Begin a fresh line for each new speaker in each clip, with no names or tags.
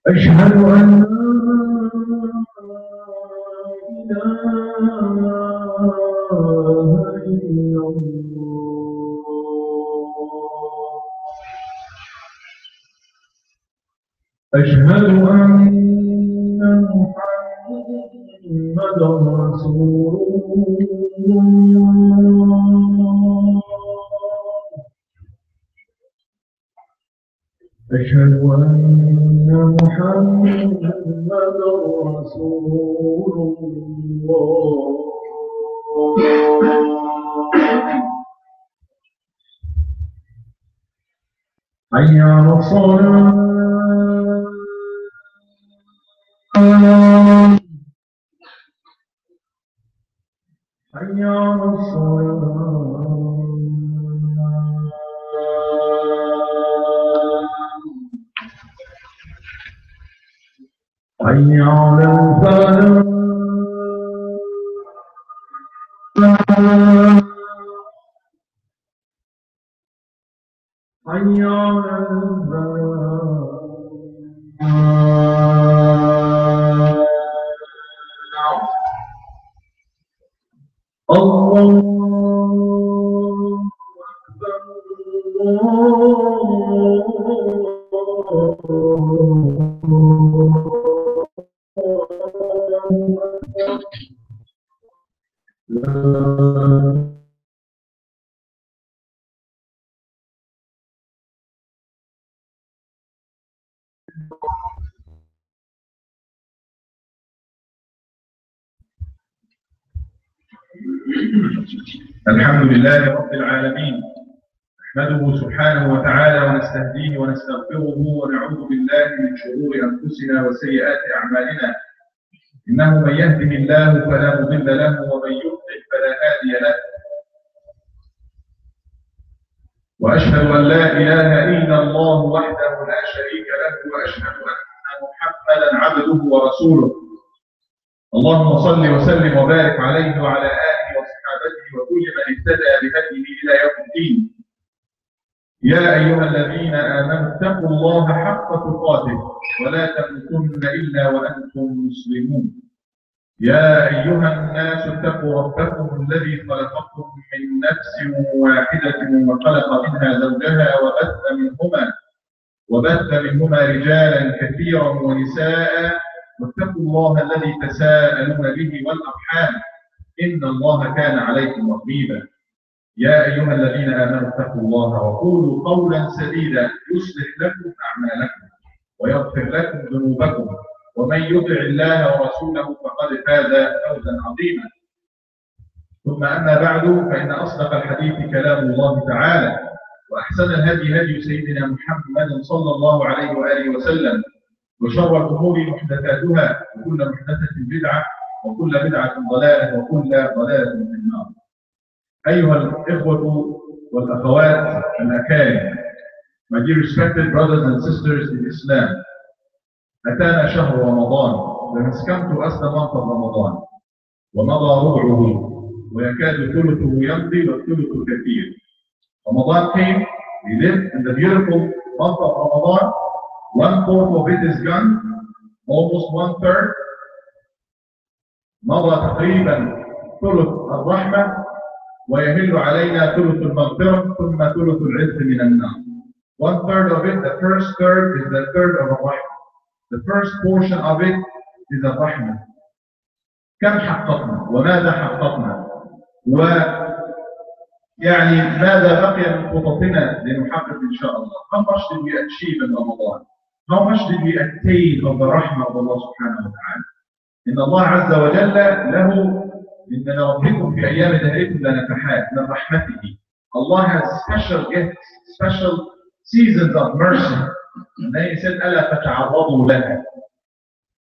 أشهد أن لا إله إلا الله. أشهد أن محمدا رسول الله. أشهد أن محمدا رسول الله. حي على الصلاة. حي على الصلاة. حي على الفلاح. حي على الفلاح. الله أكبر. الحمد لله رب العالمين، نحمده سبحانه وتعالى ونستهديه ونستغفره ونعوذ بالله من شرور أنفسنا وسيئات أعمالنا. إنه من يهده الله فلا مضل له ومن يضلل فلا هادي له. وأشهد أن لا إله إلا الله وحده لا شريك له، وأشهد أن محمدا عبده ورسوله. اللهم صل وسلم وبارك عليه وعلى آله وصحابته وكل من اهتدى بهديه إلى يوم الدين. يا أيها الذين آمنوا اتقوا الله حق تقاته ولا تموتن إلا وأنتم مسلمون. يا أيها الناس اتقوا ربكم الذي خلقكم من نفس واحدة وخلق منها زوجها وبث منهما رجالا كثيرا ونساء، واتقوا الله الذي تساءلون به والأرحام إن الله كان عليكم رقيبا. يا أيها الذين آمنوا اتقوا الله وقولوا قولا سديدا يصلح لكم أعمالكم ويغفر لكم ذنوبكم، ومن يطع الله ورسوله فقد فاز فوزا عظيما. ثم أما بعد، فإن أصدق الحديث كلام الله تعالى، وأحسن الهدي هدي سيدنا محمد صلى الله عليه وآله وسلم، وشر الأمور محدثاتها، وكل محدثة بدعة، وكل بدعة ضلالة، وكل ضلالة في النار. أيها الإخوة والأخوات الأكارم، my dear respected brothers and sisters in Islam, أتانا شهر رمضان. There has come to us the month of Ramadan. ومضى ربعه ويكاد ثلثه يمضي والثلث كثير. Ramadan came, we lived in the beautiful month of Ramadan. 1/4 of it is gone, almost 1/3. مضى تقريبا ثلث الرحمة ويهل علينا ثلث المغفرة ثم ثلث العز من النار. 1/3 of it, the first third is the third of الرحمة. The first portion of it is الرحمة. كم حققنا وماذا حققنا؟ ويعني ماذا بقي من خططنا لنحقق إن شاء الله؟ How much did we achieve in Ramadan? How much did we attain of the rahmah of Allah subhanahu wa ta'ala? إن الله عز وجل له إن ربكم في أيام دهركم لنفحات من رحمته. Allah has special gifts, special seasons of mercy. And then He said, ألا فتعرضوا لها.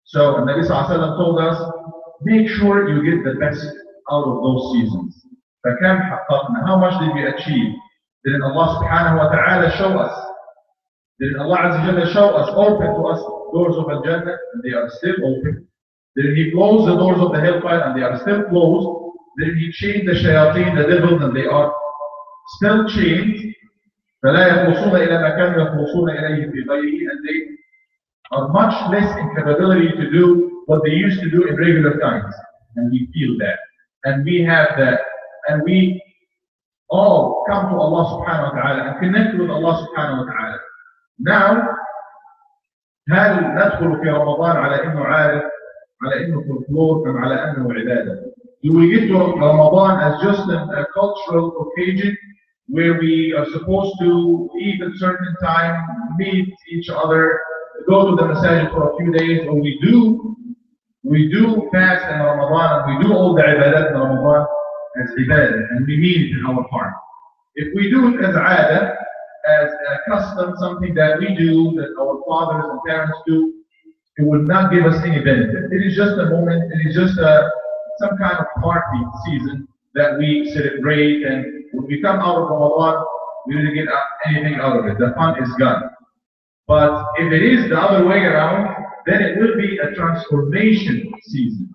So Nabi Sallallahu Alaihi Wasallam told us, make sure you get the best out of those seasons. فكم حققنا? How much did we achieve? Didn't Allah subhanahu wa ta'ala show us? Didn't Allah Azza wa Jalla show us, open to us doors of Al-Jannah, and they are still open? Didn't He close the doors of the hellfire, and they are still closed? Didn't He chain the shayateen, the devils, and they are still chained? فلا يخلصون إلى ما كانوا يخلصون إليه في غيره, and they are much less in capability to do what they used to do in regular times. And we feel that. And we have that. And we all come to Allah subhanahu wa ta'ala and connect with Allah subhanahu wa ta'ala. Now, هل ندخل في رمضان على إنه عارف، على إنه folklore، أم على أنه عبادة؟ Do we get to Ramadan as just a cultural occasion where we are supposed to eat at a certain time, meet each other, go to the masajid for a few days, or we do fast in Ramadan and we do all the ibadat in Ramadan as ibadah, and we mean it in our heart. If we do it as aada, as a custom, something that we do, that our fathers and parents do, it will not give us any benefit. It is just a moment, it is just some kind of party season that we celebrate, and when we come out of Ramadan, we didn't get anything out of it. The fun is gone. But if it is the other way around, then it will be a transformation season.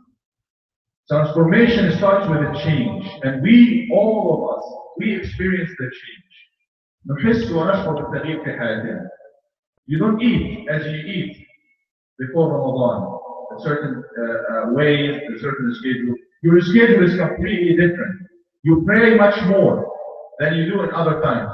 Transformation starts with a change, and we, all of us, we experience the change. نحس ونشعر بالتغيير في حياتنا. You don't eat as you eat before Ramadan, a certain ways, a certain schedule. Your schedule is completely different. You pray much more than you do in other times.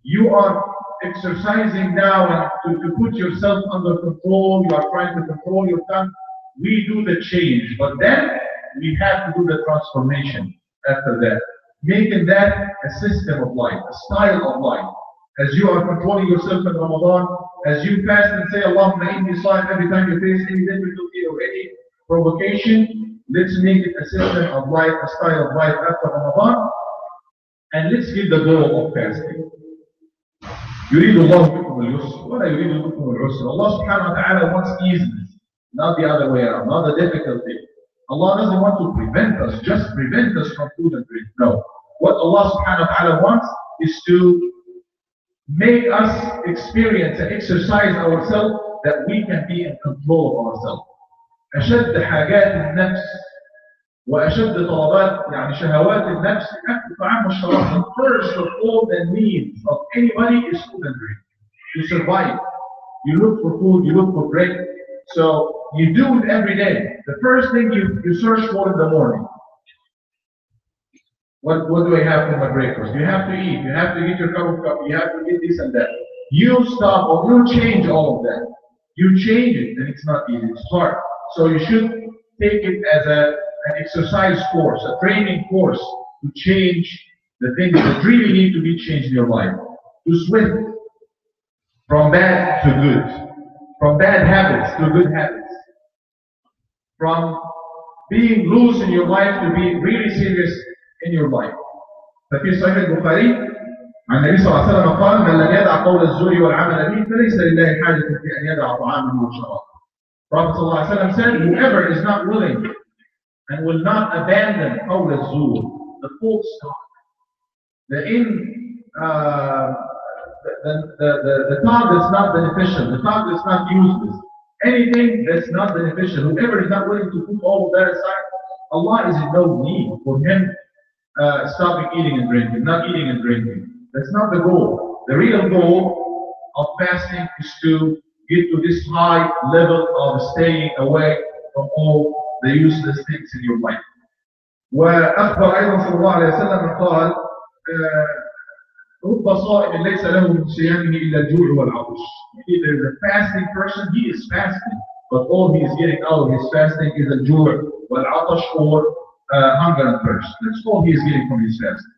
You are exercising now and to put yourself under control. You are trying to control your tongue. We do the change, but then we have to do the transformation after that. Making that a system of life, a style of life. As you are controlling yourself in Ramadan, as you fast and say, Allahumma inni sa'im, every time you face any difficulty or any provocation, let's make it a system of life, a style of life after Ramadan, and let's give the goal of fasting. يريد الله بكم اليسر ولا يريد بكم العسر. Allah subhanahu wa ta'ala wants easiness, not the other way around, not the difficulty. Allah doesn't want to prevent us, just prevent us from food and drink. No. What Allah subhanahu wa ta'ala wants is to make us experience and exercise ourselves that we can be in control of ourselves. أشد حاجات النفس وأشد طلبات يعني شهوات النفس أكل طعام والشراب. The first of all the needs of anybody is food and drink. To survive, you look for food, you look for drink. So you do it every day. The first thing you search for in the morning. What do I have for my breakfast? You have to eat. You have to get your cup of coffee. You have to get this and that. You stop or you change all of that. You change it, and it's not easy. It's hard. So you should take it as an exercise course, a training course to change the things that really need to be changed in your life. To switch from bad to good, from bad habits to good habits, from being loose in your life to being really serious in your life. ففي صحيح البخاري عن النبي صلى الله عليه وسلم قال: من لم يدع قول الزور والعمل به فليس لله حاجة في أن يدع طعامه وشرابه. Prophet صلى الله عليه وسلم said, whoever is not willing and will not abandon قول الزور, the false talk, the talk that's not beneficial, the talk that's not useless, anything that's not beneficial, whoever is not willing to put all of that aside, Allah is in no need for him stopping eating and drinking, not eating and drinking. That's not the goal. The real goal of fasting is to get to this high level of staying away from all the useless things in your life. وأخبر أيضا صلى الله عليه وسلم قال: رب صائم ليس له من صيامه إلا الجوع والعطش. If there is a fasting person, he is fasting, but all he is getting out of his fasting is الجوع والعطش, or hunger and thirst. That's all he is getting from his fasting.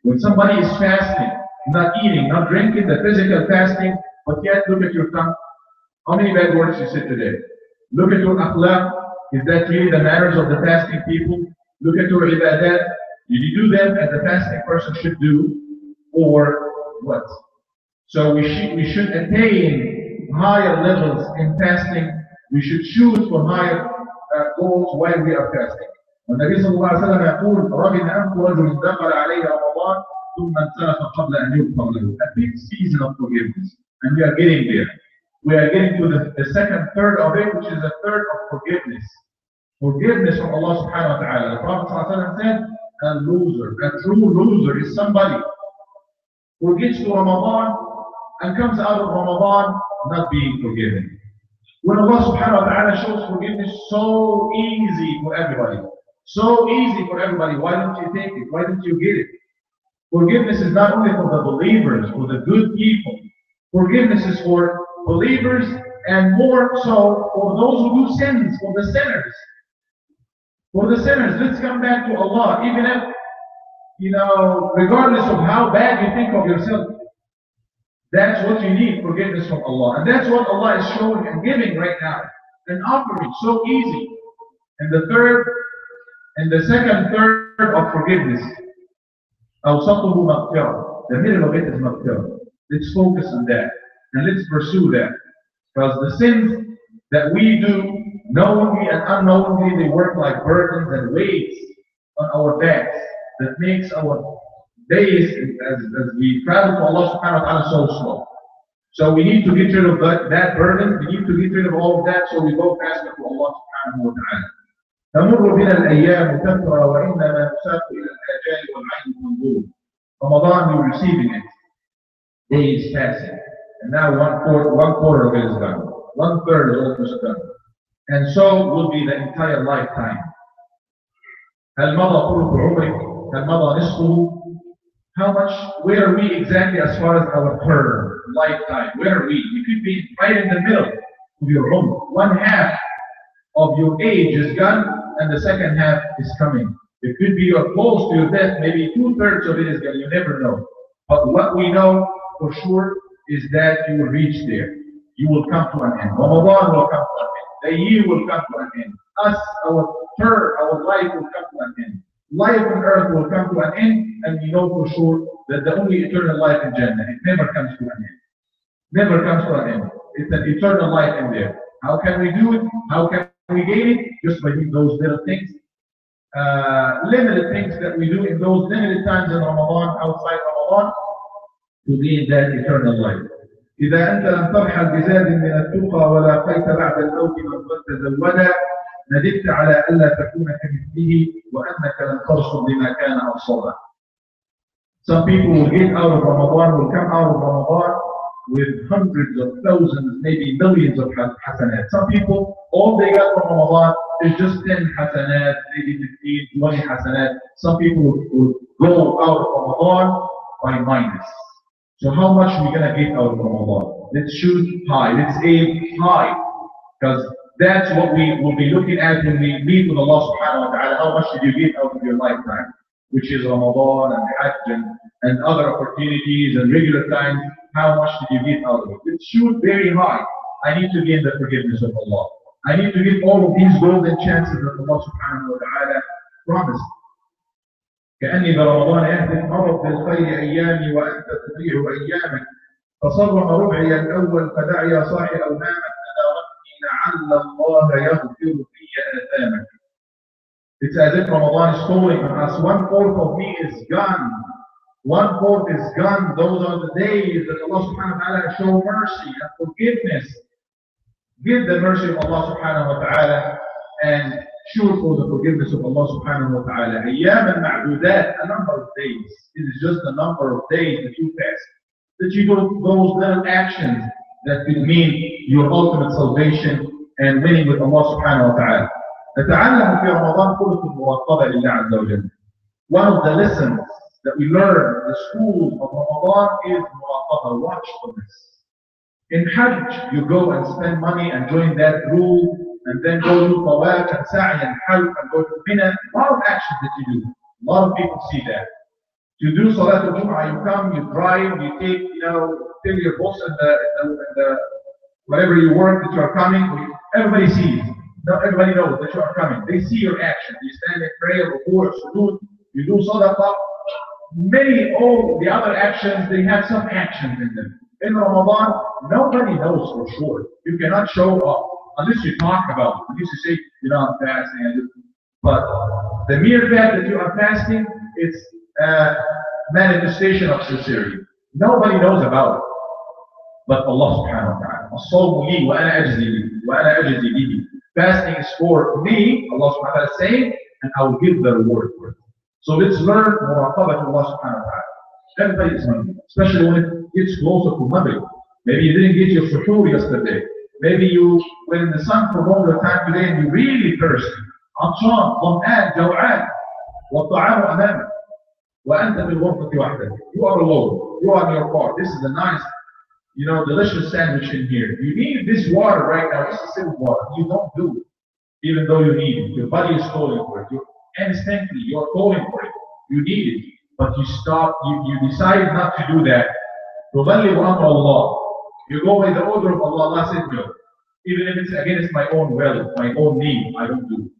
When somebody is fasting, not eating, not drinking, the physical fasting, but yet look at your tongue. How many bad words you said today? Look at your akhlaq. Is that really the manners of the fasting people? Look at your ibadat. Did you do them as a fasting person should do, or what? So we should attain higher levels in fasting. We should shoot for higher goals while we are fasting. والنبي صلى الله عليه وسلم يقول رغم أنف رجل دخل عليه رمضان ثم انسلخ قبل أن يغفر له. A big season of forgiveness, and we are getting there. We are getting to the second third of it, which is a third of forgiveness. Forgiveness from Allah subhanahu wa ta'ala. The Prophet sallallahu alaihi wasallam said, a loser, a true loser is somebody who gets to Ramadan and comes out of Ramadan not being forgiven. When Allah subhanahu wa ta'ala shows forgiveness so easy for everybody, so easy for everybody, why don't you take it? Why don't you get it? Forgiveness is not only for the believers, for the good people. Forgiveness is for believers and more so for those who do sins, for the sinners. For the sinners, let's come back to Allah, even if, regardless of how bad you think of yourself, that's what you need, forgiveness from Allah. And that's what Allah is showing and giving right now. An offering, so easy. And the second third of forgiveness, أوسطه مغفرة. The middle of it is maghfirah. Let's focus on that. And let's pursue that. Because the sins that we do, knowingly and unknowingly, they work like burdens and weights on our backs. That makes our days, as we travel to Allah subhanahu wa ta'ala, so slow. So we need to get rid of that burden. We need to get rid of all of that so we go faster to Allah subhanahu wa ta'ala. تمر بنا الأيام تترى وإنما نساق إلى الآجال والعين منظور. Ramadan, you're receiving it. Days passing. And now one quarter of it is done. One third is almost done. And so will be the entire lifetime. هل مضى ثلث عمرك؟ هل مضى نصفه؟ How much, where are we exactly as far as our third lifetime? Where are we? You could be right in the middle of your umr. One half of your age is gone and the second half is coming. It could be you're close to your death, maybe 2/3 of it is gone, you never know. But what we know for sure is that you will reach there. You will come to an end. Ramadan will come to an end. The year will come to an end. Us, our life will come to an end. Life on earth will come to an end, and we know for sure that the only eternal life in Jannah, it never comes to an end. Never comes to an end. It's an eternal life in there. How can we do it? How can we gain it? Just by doing those little things. Limited things that we do in those limited times in Ramadan, outside Ramadan, to gain that eternal life. إذا أنت لم ترحل بزاد من التقى ولاقيت بعد الموت من قد تزودا ندمت على ألا تكون كمثله وأنك لم ترصد لما كان أرصدا. Some people will get out of Ramadan, will come out of Ramadan with hundreds of thousands, maybe millions of hasanat. Some people, all they got from Ramadan is just 10 hasanat, maybe 15, 20 hasanat. Some people will go out of Ramadan by minus. So how much are we going to get out of Ramadan? Let's shoot high, let's aim high. Because that's what we will be looking at when we meet with Allah subhanahu wa ta'ala. How much did you get out of your lifetime? Which is Ramadan and Hajj and other opportunities and regular times. How much did you get out of it? Let's shoot very high. I need to gain the forgiveness of Allah. I need to get all of these golden chances that Allah subhanahu wa ta'ala promised. كأني برمضان أهدف مرض بالخير أيامي وأنت تضيع أيامك فصرم ربعي الأول فدع يا صاحي أوهامك تداركني لعل الله يغفر في آثامك. It's as if Ramadan is stolen from us. 1/4 of me is gone. 1/4 is gone. Those are the days that Allah subhanahu wa ta'ala show mercy and forgiveness. Give the mercy of Allah subhanahu wa ta'ala and sure for the forgiveness of Allah subhanahu wa ta'ala. Ayyam al-ma'dudat, a number of days. It is just a number of days that you fast. That you do those little actions that could mean your ultimate salvation and winning with Allah subhanahu wa ta'ala. نتعلم في رمضان خلق المراقبة لله عز وجل. One of the lessons that we learn in the schools of Ramadan is muraqabah, watchfulness. In Hajj, you go and spend money and join that group, and then go to Tawaf and Sa'i and Halq and go to Mina. A lot of actions that you do. A lot of people see that. To do Salat al-Jum'ah, you come, you drive, you take, fill your books and the whatever you work that you are coming, everybody sees. Now everybody knows that you are coming. They see your action. You stand in prayer, ruku, sujood, you do sadaqah. Many, all the other actions, they have some actions in them. In Ramadan, nobody knows for sure. You cannot show up unless you talk about it. Unless you say, you know, I'm fasting. But the mere fact that you are fasting, it's a manifestation of sincerity. Nobody knows about it. But Allah subhanahu wa ta'ala. الصوم لي وأنا أجزي به وأنا أجزي به. Fasting is for me, Allah subhanahu wa ta'ala is saying, and I will give the reward for it. So let's learn muraqabat Allah subhanahu wa ta'ala. Everybody is hungry, especially when it gets closer to Maghrib. Maybe you didn't get your suhoor yesterday. Maybe you went in the sun for a longer time today and you really thirsty. عطشان, ظمآن, جوعان, والطعام أمامك. وأنت في الغرفة وحدك. You are alone. You are in your car. This is a nice, you know, delicious sandwich in here. You need this water right now. This is simple water. You don't do it, even though you need it. Your body is calling for it. Instantly, you are calling for it. You need it, but you stop. You decide not to do that. تُغَلِّبُ أَمْرَ اللَّهِ. You go by the order of Allah. Allah said no. Even if it's against my own will, my own need, I don't do it.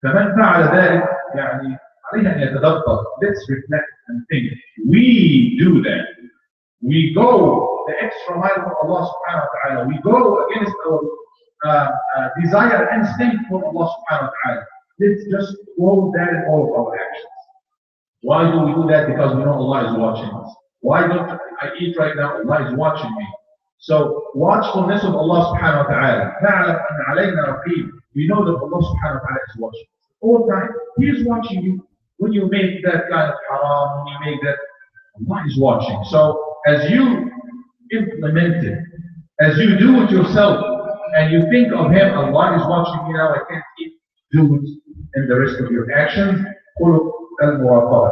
فمن فعل ذلك يعني عليه أن يتدبر. Let's reflect and think. We do that. We go the extra mile for Allah subhanahu wa ta'ala. We go against our desire and instinct for Allah subhanahu wa ta'ala. Let's just quote that in all of our actions. Why do we do that? Because we know Allah is watching us. Why don't I eat right now? Allah is watching me. So watchfulness of Allah subhanahu wa ta'ala. نعلم أن علينا رقيب. We know that Allah subhanahu wa ta'ala is watching us. All the time, He is watching you. When you make that kind of haram, when you make that, Allah is watching. So as you implement it, as you do it yourself, and you think of Him, Allah is watching me now, I can't eat, do it in the rest of your actions. خلق المراقبة.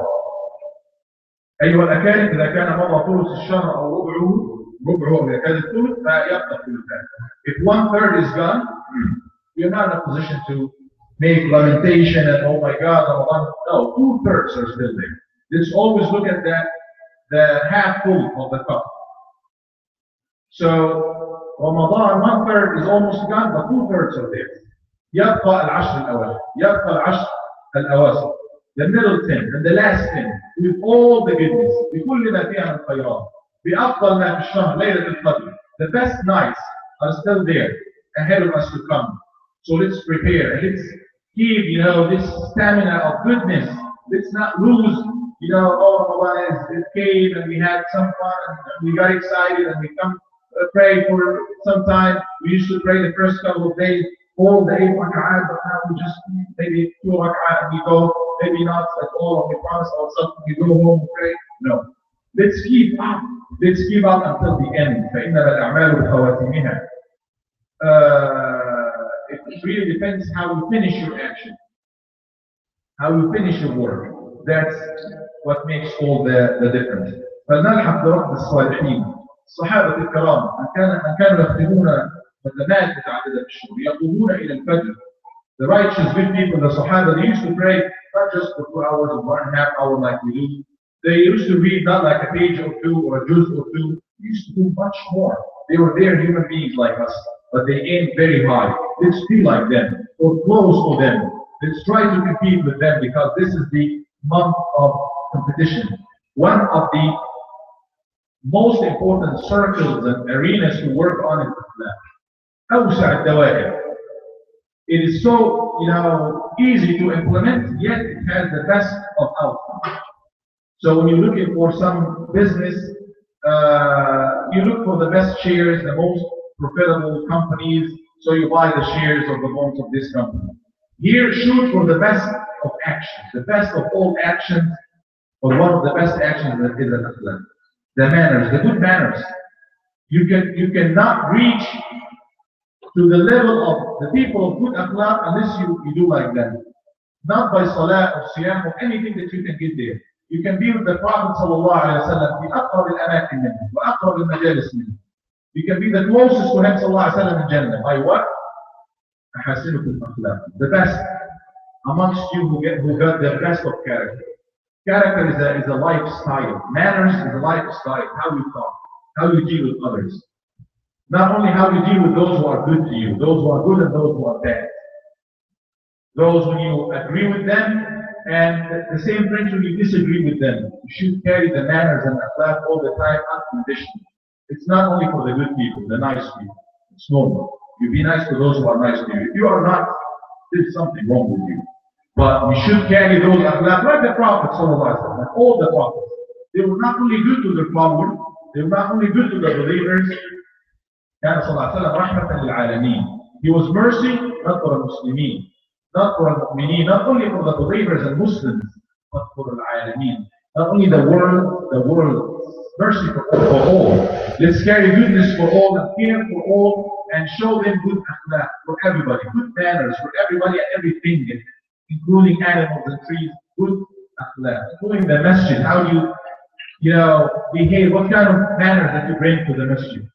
أيها الأكارم إذا كان مضى ثلث الشهر أو ربعه إذا كان الثلث فيبقى ثلثان. If 1/3 is gone, you're not in a position to make lamentation and oh my God, Ramadan. No, 2/3 are still there. Let's always look at that, the half full of the cup. So Ramadan 1/3 is almost gone, but 2/3 are there. يبقى العشر الأواخر. يبقى العشر الأواخر. The middle 10 and the last 10 with all the goodness. بكل ما فيها من خيرات. بأفضل ما في الشهر ليلة القدر. The best nights are still there ahead of us to come. So let's prepare and let's keep, you know, this stamina of goodness. Let's not lose, you know, oh, Ramadan came and we had some fun and we got excited and we come pray for some time. We used to pray the first couple of days, all the 8 rak'ahs, but now we just maybe 2 rak'ahs and we go, maybe not at all, and we promise ourselves we go home and pray. No. Let's keep up. Let's keep up until the end. فإنما الأعمال بخواتيمها. It really depends how you finish your action, how you finish your work. That's what makes all the difference. فلنلحق برب الصالحين. الصحابة الكرام من كانوا يخدمون خدمات متعددة في الشهور يقومون إلى الفجر. The righteous good people, the Sahaba, they used to pray not just for 2 hours or 1.5 hours like we do. They used to read not like a page or two or a juz or two. They used to do much more. They were there human beings like us, but they aimed very high. Let's be like them or close to them. Let's try to compete with them because this is the month of competition. One of the most important circles and arenas to work on is Islam. أوسع الدوائر. It is so, you know, easy to implement, yet it has the best of outcomes. So when you're looking for some business, you look for the best shares, the most profitable companies, so you buy the shares of the bonds of this company. Here, shoot for the best of actions, the best of all actions, or one of the best actions that is an akhlaq. The manners, the good manners. You cannot reach to the level of the people of good akhlaq unless you do like them. Not by salah or siyam or anything that you can get there. You can be with the Prophet sallallahu alaihi wasallam في أقرب الأماكن منه وأقرب المجالس منه. You can be the closest to him sallallahu alaihi wasallam in Jannah. By what? أحسنكم أخلاقا. The best amongst you who got the best of character. Character is a lifestyle. Manners is a lifestyle. How you talk, how you deal with others. Not only how you deal with those who are good to you, those who are good and those who are bad. those when you agree with them, and the same friends when you disagree with them. You should carry the manners and akhlaq all the time unconditionally. It's not only for the good people, the nice people. It's normal. You be nice to those who are nice to you. If you are not, there's something wrong with you. But you should carry those akhlaq like the Prophet, like all the prophets. They were not only good to their followers, they were not only good to the believers. كان صلى الله عليه وسلم رحمة للعالمين. He was mercy, not for the Muslimin, not for the mu'mineen, not only for the believers and Muslims, but for the Alameen. Not only the world, mercy for all. Let's carry goodness for all and care for all and show them good akhlaq for everybody, good manners for everybody and everything, including animals and trees, good akhlaq, including the masjid. How do you behave? What kind of manners that you bring to the masjid?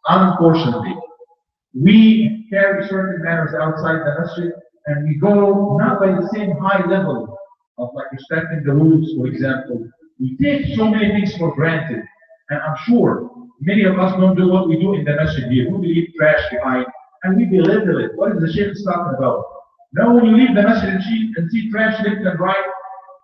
Unfortunately, we carry certain manners outside the masjid and we go not by the same high level of like respecting the rules, for example. We take so many things for granted. And I'm sure many of us don't do what we do in the masjid here. We leave trash behind and we belittle it. What is the Shaykh talking about? Now when you leave the masjid and see trash left and right,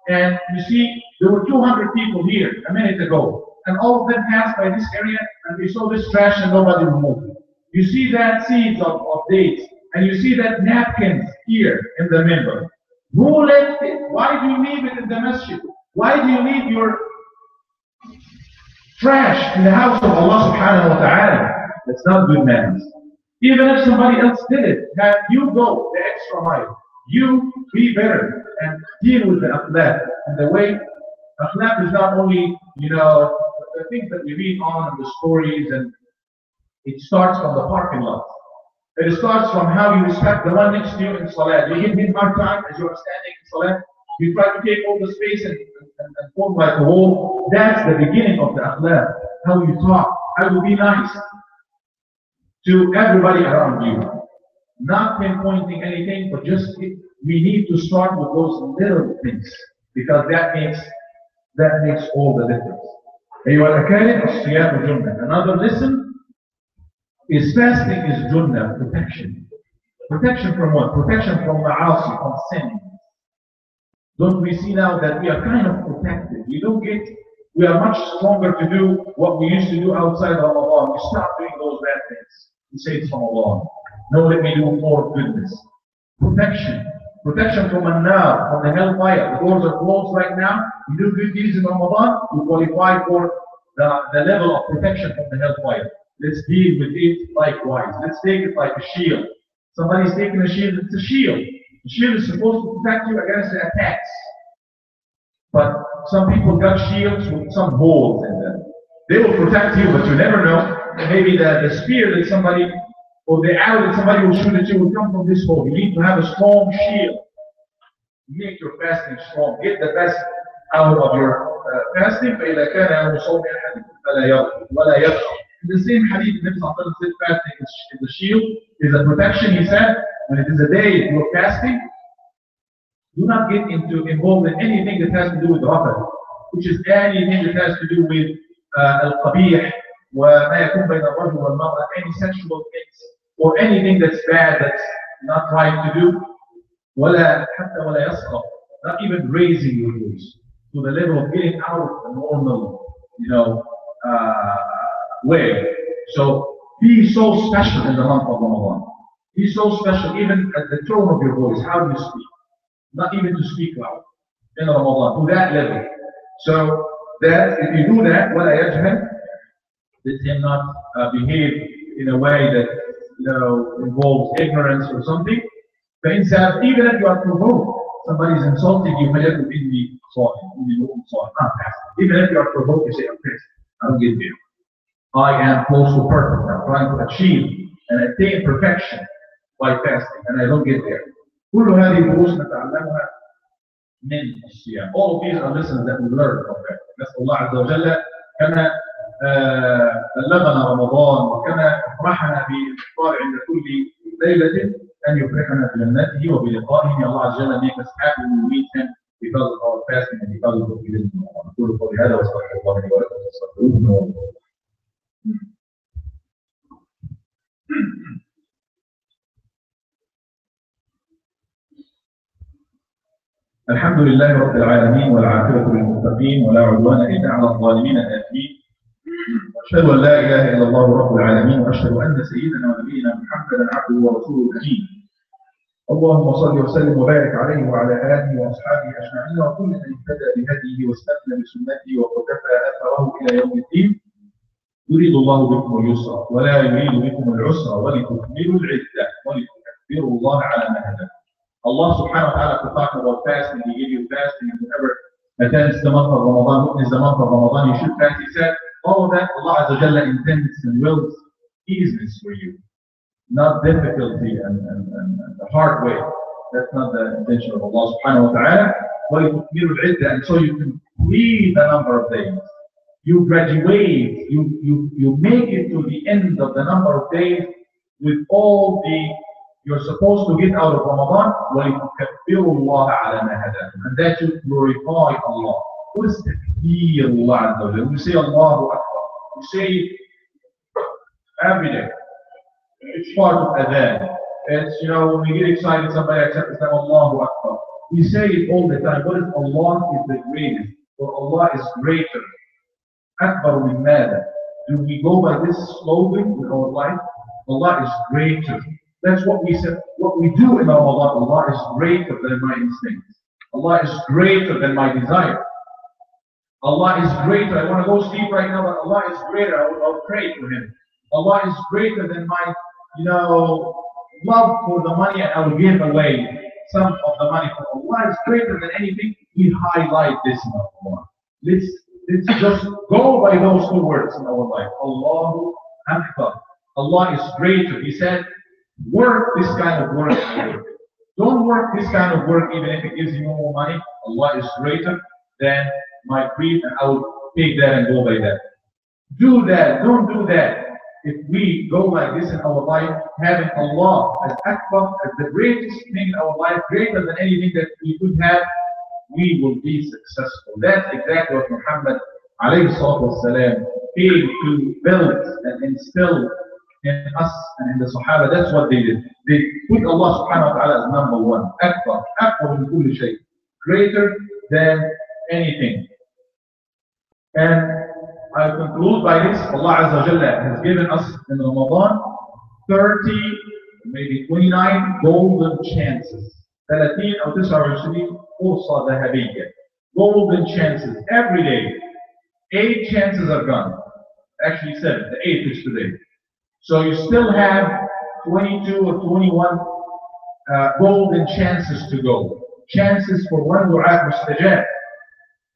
and you see there were 200 people here a minute ago, and all of them passed by this area and they saw this trash and nobody removed it. You see that seeds of dates, and you see that napkins here in the member. Who left it? Why do you leave it in the masjid? Why do you leave your trash in the house of Allah subhanahu wa ta'ala? That's not good manners. Even if somebody else did it, that you go the extra mile. You be better and deal with the akhlaq. And the way akhlaq is not only, the things that we read on the stories, and it starts from the parking lot. It starts from how you respect the one next to you in salat. You give him hard time as you are standing in salat. You try to take all the space and form like a wall. That's the beginning of the akhlaq. How you talk, how you be nice to everybody around you. Not pinpointing anything, but just we need to start with those little things because that makes all the difference. Another lesson is fasting is junnah, protection. Protection from what? Protection from ma'asi, from sin. Don't we see now that we are kind of protected? We are much stronger to do what we used to do outside of Allah. We stop doing those bad things. We say it's from Allah. No, let me do more goodness. Protection. Protection from an-nar, from the hellfire. The doors are closed right now. You do good deeds in Ramadan, you qualify for the level of protection from the hellfire. Let's deal with it likewise. Let's take it like a shield. Somebody's taking a shield, it's a shield. The shield is supposed to protect you against the attacks. But some people got shields with some holes in them. They will protect you, but you never know. Maybe the spear that somebody, or the arrow that somebody will shoot at you will come from this hole. You need to have a strong shield. Make your fasting strong. Get the best out of your fasting. فإذا كان يوم صوم أحد فلا يرفث ولا يفعل. In the same hadith, the Nabi said fasting is the shield, is a protection. He said, when it is a day you're fasting, do not get involved in anything that has to do with rafath, which is anything that has to do with al-qabih, وما يكون بين الرجل والمرأة, any sexual things, or anything that's bad, that's not right to do. ولا حتى ولا يسقط, not even raising your voice to the level of getting out of the normal, way. So be so special in the month of Ramadan. Be so special even at the tone of your voice. How do you speak? Not even to speak loud in Ramadan, to that level. So that if you do that, ولا يجهل, let him not behave in a way that involves ignorance or something. For instance, even if you are provoked, somebody is insulting you, even if you are provoked, you say, okay, I don't get you. I am close to perfect. I'm trying to achieve and attain perfection by fasting, and I don't get there. كل هذه دروس نتعلمها من الصيام. All of these are lessons that we learn from that. نسأل الله عز وجل كما بلغنا رمضان وكما أفرحنا بالإفطار عند كل ليلة أن يفرحنا بجنته وبلقائه. Allah عز وجل make us happy when we meet Him because of our fasting and because of what we did in Ramadan. أقول قولي هذا وأستغفر الله لي ولكم واستغفروه. الحمد لله رب العالمين والعاقبة للمتقين ولا عدوان إلا على الظالمين الآثمين. أشهد أن لا إله إلا الله رب العالمين وأشهد أن سيدنا ونبينا محمدا عبده ورسوله الأمين. اللهم صل وسلم وبارك عليه وعلى آله وأصحابه أجمعين وكل من اهتدى بهديه واستثنى بسنته وقتفى أثره إلى يوم الدين. يريد الله بكم اليسر ولا يريد بكم العسر ولتكملوا العدة ولتكبروا الله على ما هداكم. Allah subhanahu wa ta'ala could talk about fasting. He gave you fasting, and whoever attends the month of Ramadan, witness the month of Ramadan, you should fast. He said, all of that Allah Azza wa Jalla intends and wills easiness for you, not difficulty and the hard way. That's not the intention of Allah subhanahu wa ta'ala. And so you complete the number of days. You graduate, you make it to the end of the number of days with all you're supposed to get out of Ramadan, and that you glorify Allah. What is takbir Allah Azza wa Jalla? We say Allahu Akbar. We say it every day. It's part of adhan. It's, when we get excited, somebody accepts Islam, Allahu Akbar. We say it all the time. What is Allah is the greatest, or Allah is greater. Akbar min mada. Do we go by this slogan in our life? Allah is greater. That's what we said. What we do in Ramadan, Allah is greater than my instincts. Allah is greater than my desire. Allah is greater. I want to go sleep right now, but Allah is greater. I'll pray to Him. Allah is greater than my, love for the money, and I will give away some of the money for Allah. Is greater than anything. We highlight this in Ramadan. Let's just go by those two words in our life. Allahu Akbar. Allah is greater. He said, work this kind of work. Don't work this kind of work even if it gives you more money. Allah is greater than my greed, and I will take that and go by that. Do that. Don't do that. If we go like this in our life, having Allah as Akbar, as the greatest thing in our life, greater than anything that we could have, we will be successful. That's exactly what Muhammad alayhi salatu wasalam came to build and instill in us and in the Sahaba. That's what they did. They put Allah subhanahu wa ta'ala as number one. Akbar. Akbar min kulli shay. Greater than anything. And I conclude by this. Allah Azza wa Jalla has given us in Ramadan 30, maybe 29 golden chances. 30 أو 29 فرصة ذهبية. Golden chances every day. 8 chances are gone. Actually 7. The 8th is today. So you still have 22 or 21 golden chances to go. Chances for one du'a mustajab.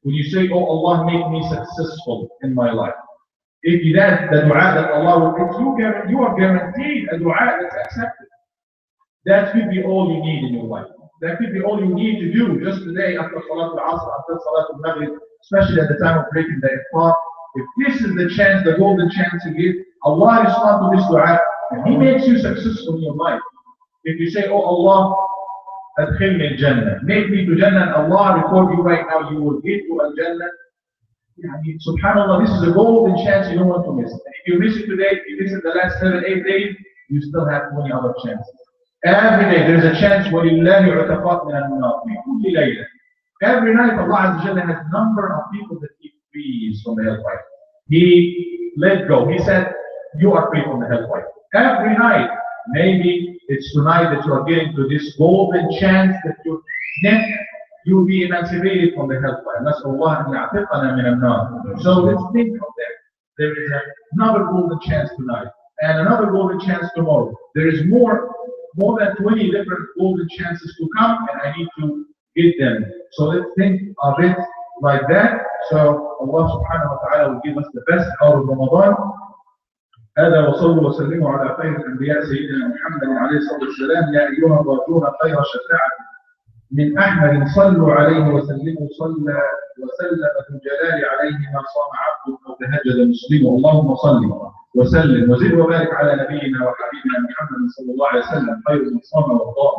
When you say, oh Allah, make me successful in my life. If you that, the du'a that Allah will give you are guaranteed a du'a that's accepted. That could be all you need in your life. That could be all you need to do just today after Salat al-Asr, after Salat al-Maghrib, especially at the time of breaking the iftar. If this is the chance, the golden chance you give, Allah responds to this dua, and He makes you successful in your life. If you say, oh Allah, adkhilni al-Jannah, make me to Jannah, and Allah record you right now, you will get to al-Jannah. Subhanallah, this is a golden chance you don't want to miss. And if you miss it today, if you miss it the last 7, 8 days, you still have 20 other chances. Every day there's a chance. وَلِلَّهِ عُتَقَاتْ مِنَ النَّارِ فِي كُلِّ لَيْلَةٍ. Every night Allah Azza wa Jalla has a number of people that He frees from the hellfire. He let go. He said, you are free from the hellfire. Every night, maybe it's tonight that you are getting to this golden chance that you will be emancipated from the hellfire. So let's think of that. There is another golden chance tonight, and another golden chance tomorrow. There is more than 20 different golden chances to come, and I need to get them. So let's think of it like that. So Allah subhanahu wa ta'ala will give us the best out of Ramadan. هذا وصلوا وسلموا على خير الأنبياء سيدنا محمد عليه الصلاة والسلام. يا أيها الراجون خير شفاعة من أحمد صلوا عليه وسلموا صلى وسلم ذو الجلال عليه ما صام عبد أو تهجد مسلم. اللهم صل وسلم وزد وبارك على نبينا وحبيبنا محمد صلى الله عليه وسلم خير من صام وقام.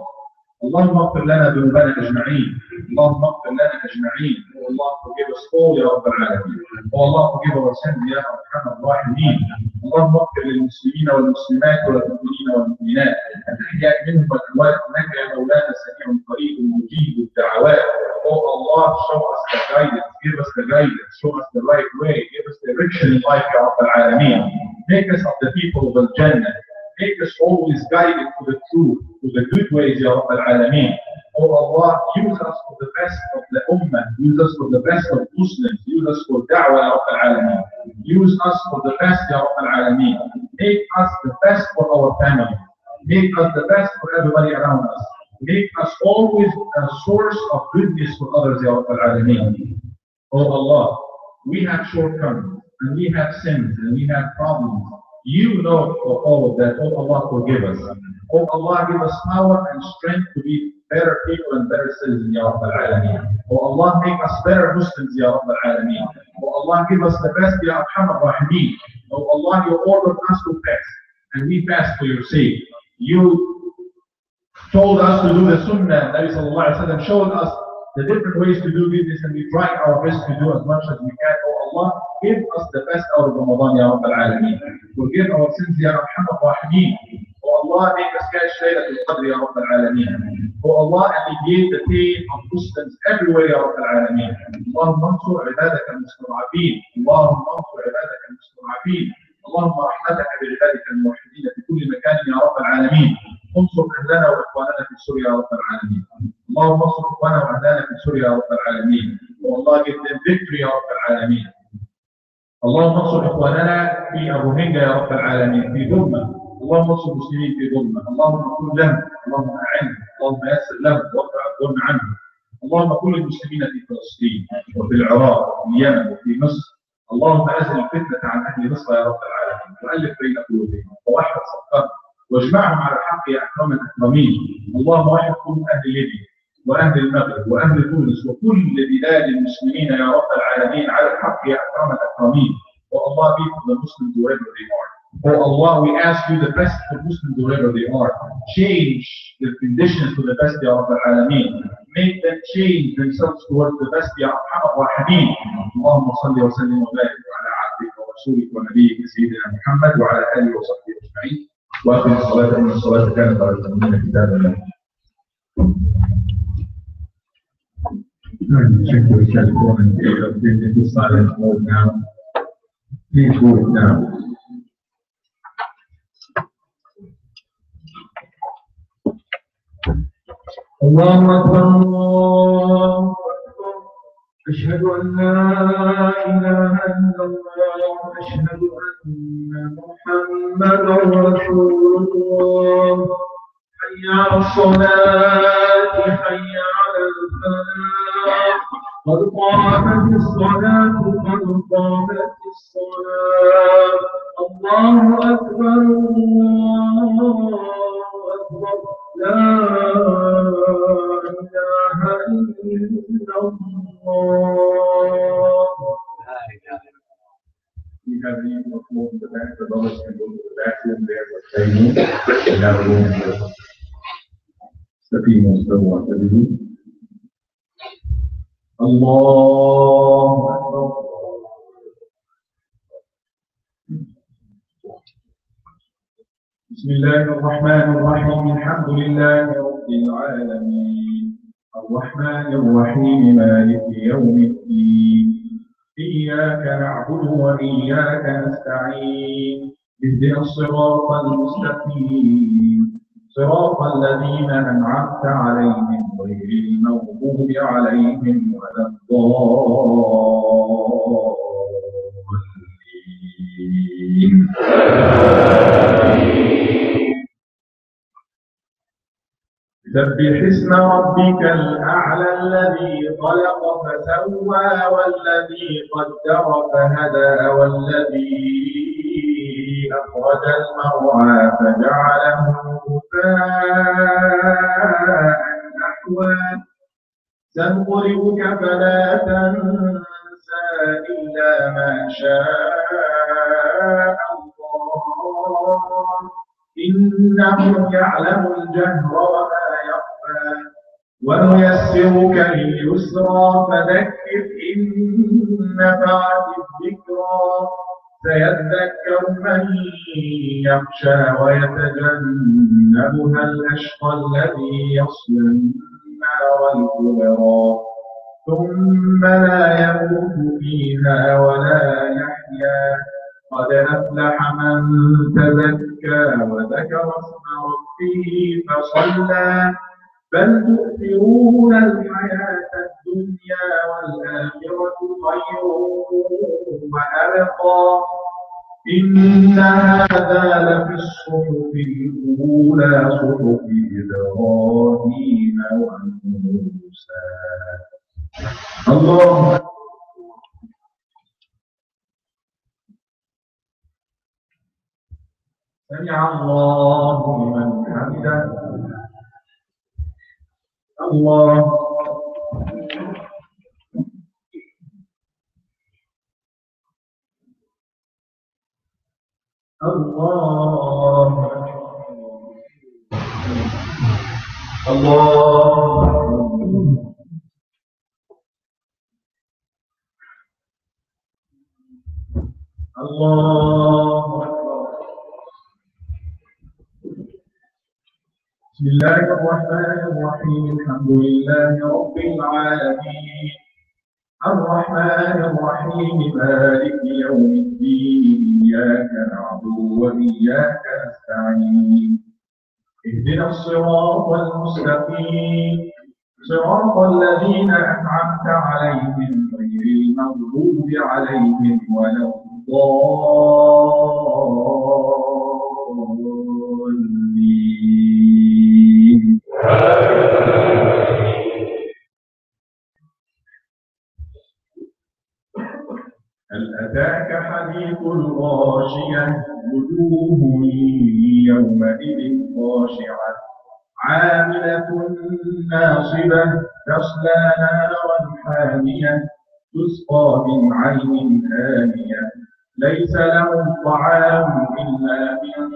اللهم اغفر لنا ذنوبنا اجمعين. اللهم اغفر لنا اجمعين. Oh Allah, forgive us all يا رب العالمين. Oh Allah, forgive our sins يا ارحم الراحمين. اللهم اغفر للمسلمين والمسلمات والمؤمنين والمؤمنات الاحياء منهم والاموات انك يا مولانا سميع قريب مجيب الدعوات. Oh Allah, show us the guidance, give us the guidance, show us the right way, give us direction in life يا رب العالمين. Make us of the people of Al-Jannah. Make us always guided to the truth, to the good ways, Ya Rabb al-Alameen. Oh Allah, use us for the best of the Ummah, use us for the best of Muslims, use us for Da'wah, Ya Rabb al-Alameen. Use us for the best, Ya Rabb al-Alameen. Make us the best for our family. Make us the best for everybody around us. Make us always a source of goodness for others, Ya Rabb al-Alameen. Oh Allah, we have shortcomings, and we have sins, and we have problems. You know of all of that. Oh Allah, forgive us. Oh Allah, give us power and strength to be better people and better citizens, Ya Rabb al-Alameen. Oh Allah, make us better Muslims, Ya Rabb al-Alameen. Oh Allah, give us the best, Ya Arham al-Rahimin. Oh Allah, you ordered us to fast, and we fast for your sake. You told us to do the Sunnah. Nabi sallallahu alayhi wa sallam showed us the different ways to do business, and we try our best to do as much as we can. Oh Allah, give us the best out of Ramadan, Ya Rabb al-Alameen. Forgive our sins, Ya Arham al-Rahimin. Oh Allah, make us catch Laylatul Qadr, Ya Rabb al-Alameen. Oh Allah, alleviate the pain of Muslims everywhere, Ya Rabb al-Alameen. Allahumma ansur ibadaka al-mustad'afin. Allahumma ansur ibadaka al-mustad'afin. اللهم رحمتك بعبادك الموحدين في كل مكان يا رب العالمين. انصر اهلنا واخواننا في سوريا يا رب العالمين. اللهم انصر اخواننا واهلنا في سوريا يا رب العالمين. والله give them victory يا رب العالمين. اللهم انصر اخواننا في الروهينجا يا رب العالمين في ظلمه. اللهم انصر المسلمين في ظلمه. اللهم كن لهم، اللهم اعنهم، اللهم يسر لهم وارفع الظلم عنهم. اللهم كن المسلمين في فلسطين وفي العراق وفي اليمن وفي مصر. اللهم ازل الفتنه عن اهل مصر يا رب العالمين، والف بين قلوبهم ووحد صفهم واجمعهم على الحق يا اكرم الاكرمين. اللهم وحد قلوب اهل ليبيا واهل المغرب واهل تونس وكل بلاد المسلمين يا رب العالمين على الحق يا اكرم الاكرمين. Oh Allah, be for the Muslims wherever they are. Oh Allah, we ask you the best for Muslims wherever they are. Change the conditions to the best, Ya Rabb al-Alameen. Make them change themselves towards the best, Ya Arham al-Rahimin. Allahumma salli wa sallim wa barik ala abdika wa rasulika wa nabiyyika sayyidina Muhammad wa ala alihi wa sahbihi ajma'in. Wa akhir as-salata inna as-salata kanat ala al-mu'minina kitaban. Check the telephone and bring it to silent mode now. Please do it now. الله أكبر الله أكبر. أشهد أن لا إله إلا الله أشهد أن محمدا رسول الله. حي على الصلاة حي على الفلاح قد قامت الصلاة قد قامت الصلاة. الله أكبر الله أكبر. لا إله إلا الله. We have a room in the back. The brothers can go to the bathroom there. We have a room for the females to walk the room. Allah Akbar. بسم الله الرحمن الرحيم. الحمد لله رب العالمين الرحمن الرحيم مالك يوم الدين. إياك نعبد وإياك نستعين. اهدنا الصراط المستقيم صراط الذين أنعمت عليهم غير المغضوب عليهم ولا الضالين. سبح اسم ربك الأعلى الذي خلق فسوى والذي قدر فهدى والذي أخرج المرعى فجعله غثاء نحوا. سنقرئك فلا تنسى إلا ما شاء الله إنه يعلم الجهر وما يخفى. ونيسرك لليسرى فذكر إن نفعت الذكرى سيذكر من يخشى ويتجنبها الأشقى الذي يصلى النار الكبرى ثم لا يموت فيها ولا يحيا قد أفلح من تزكى وذكر اسم ربه فصلى بل تؤثرون الحياة الدنيا والآخرة خير وأبقى إن هذا لفي الصحف الأولى صحف إبراهيم وموسى. الله سمع الله لمن حمده. الله الله الله الله بسم الله الرحمن الرحيم الحمد لله رب العالمين الرحمن الرحيم مالك يوم الدين إياك نعبد وإياك نستعين اهدنا الصراط المستقيم صراط الذين أنعمت عليهم غير المغضوب عليهم ولا الضالين. هل أتاك حديث الغاشية وجوه يومئذ خاشعة عاملة ناصبة تصلى نارا حامية تسقى من عين آنية ليس لهم طعام إلا من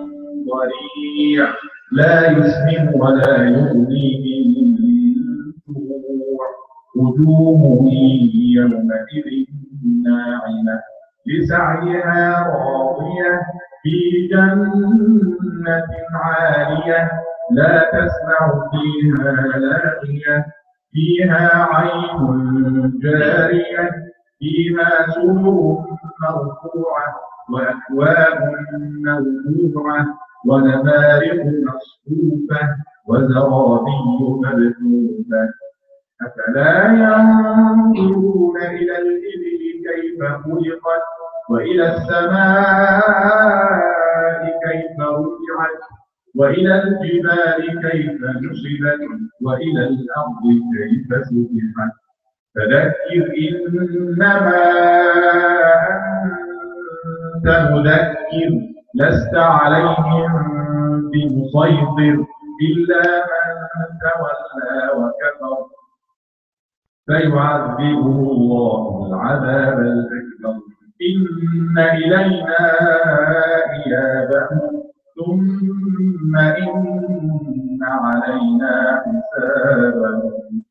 ضريع لا يسمن ولا يغني من جوع وجوه يومئذ ناعمة لسعيها راضية في جنة عالية لا تسمع فيها لاغية فيها عين جارية فيها سرر مرفوعة وأكواب موضوعة ونمارق مصفوفة وزرابي مبثوثة أفلا ينظرون إلى الإبل كيف خلقت وإلى السماء كيف رفعت وإلى الجبال كيف نصبت وإلى الأرض كيف سطحت فذكر إنما أنت مذكر لست عليهم بمسيطر إلا من تولى وكفر فيعذبه الله العذاب الأكبر إن إلينا إيابهم ثم إن علينا حسابهم.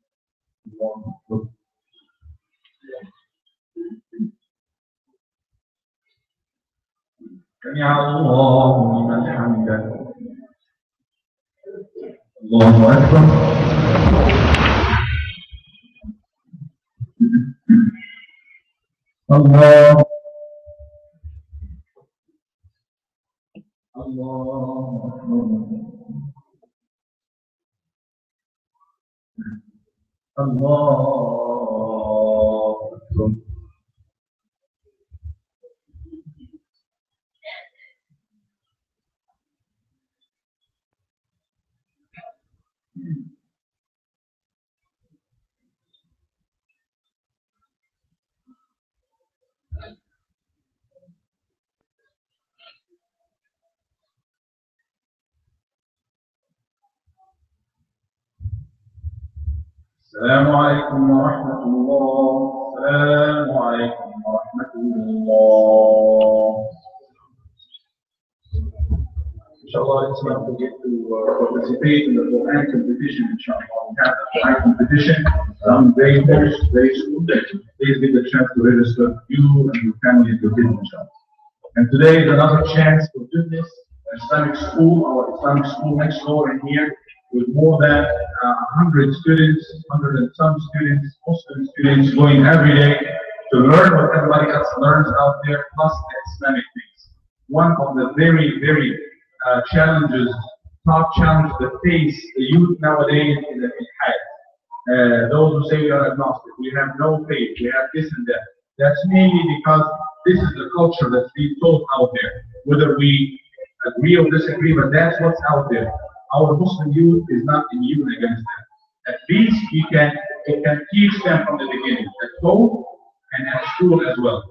سمع الله لمن حمده. الله أكبر. الله الله الله أكبر. السلام عليكم ورحمة الله. السلام عليكم ورحمة الله. Inshallah, let's not forget to participate in the Quran competition. Inshallah, we have a Quran competition very soon. Please get the chance to register you and your family and your kids, inshallah. And today is another chance to do this. Islamic school, our Islamic school next door in here, with more than 100 students, 100 and some students, Muslim students going every day to learn what everybody else learns out there, plus the Islamic things. One of the very challenges, top challenge that face the youth nowadays is the ilhad. Those who say we are agnostic, we have no faith, we have this and that. That's mainly because this is the culture that's being taught out there. Whether we agree or disagree, but that's what's out there. Our Muslim youth is not immune against that. At least we can teach them from the beginning, at home and at school as well.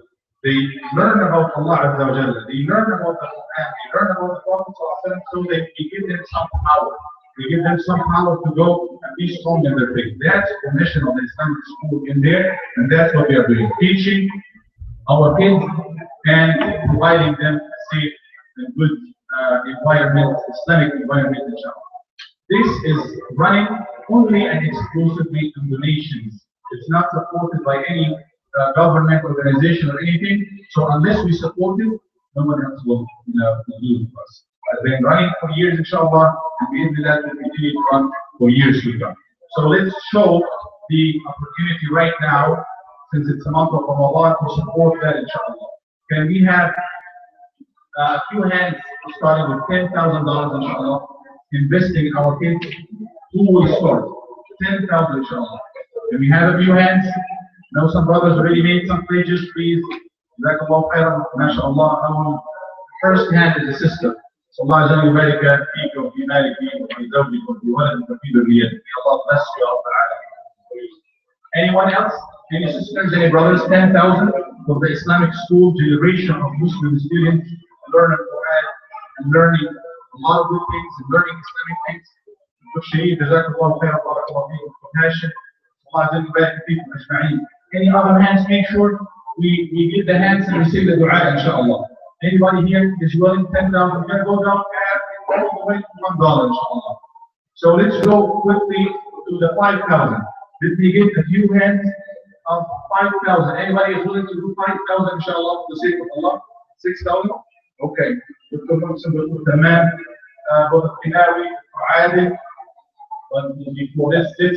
They learn about Allah Azza wa Jalla, they learn about the Quran, they learn about the Prophet, so they give them some power. We give them some power to go and be strong in their faith. That's the mission of the Islamic school in there, and that's what we are doing. Teaching our kids and providing them a safe and good environment, Islamic environment, inshallah. This is running only and exclusively on donations. It's not supported by any government organization or anything. So unless we support it, no one else will do it for us. I've been running for years, inshallah, and we will continue to run for years to come. So let's show the opportunity right now, since it's a month of Ramadan, to support that, inshallah. Can we have a few hands starting with $10,000, inshallah, investing in our kids? Who will start? 10,000, inshallah. Can we have a few hands? Now some brothers already made some pledges, please. Jazakallah khairan, mashallah. Our first hand is a sister. Allah Jalla يبارك فيك وفي مالك وفي زوجك وفي ولدك وفي ذريتك. May Allah bless you all. Anyone else? Any sisters, any brothers? 10,000 for the Islamic school generation of Muslim students learning Quran and learning a lot of good things and learning Islamic things. Shaheed, Jazakallah khairan, barakallahu feekum, compassion. Allah Jalla يبارك فيكم أجمعين. Any other hands? Make sure we give the hands and receive the dua, inshallah. Anybody here is willing? 10,000. We're going to go down all the way to $1, inshallah. So let's go quickly to the 5,000. Let me get a few hands of 5,000. Anybody is willing to do 5,000, inshallah, for the sake of Allah? 6,000? Okay. Let's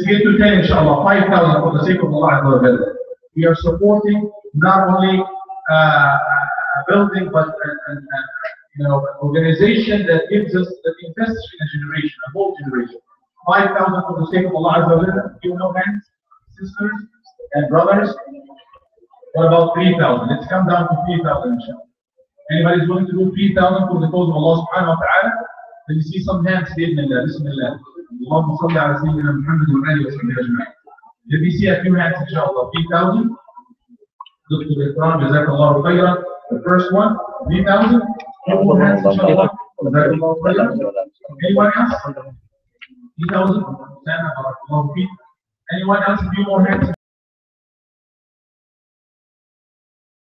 get to 10, inshallah. 5,000 for the sake of Allah. We are supporting not only a building, but an organization that gives us, that invests in a generation, a whole generation. 5,000 for the sake of Allah Azza wa Jalla. You know, hands, sisters and brothers. What about 3,000? Let's come down to 3,000, inshallah. Anybody is willing to do 3,000 for the cause of Allah subhanahu wa ta'ala? Let me see some hands. Bismillah, Bismillah. Allahumma salli ala sayyidina Muhammad wa alihi wa sahbihi ajma'in. Let me see a few hands, inshallah. 3,000. Dr. Ikram, Jazakallahu khairan. The first one, 3,000. More hands, inshallah. Jazakallahu khairan. Anyone else? 3,000. Anyone else? A few more hands.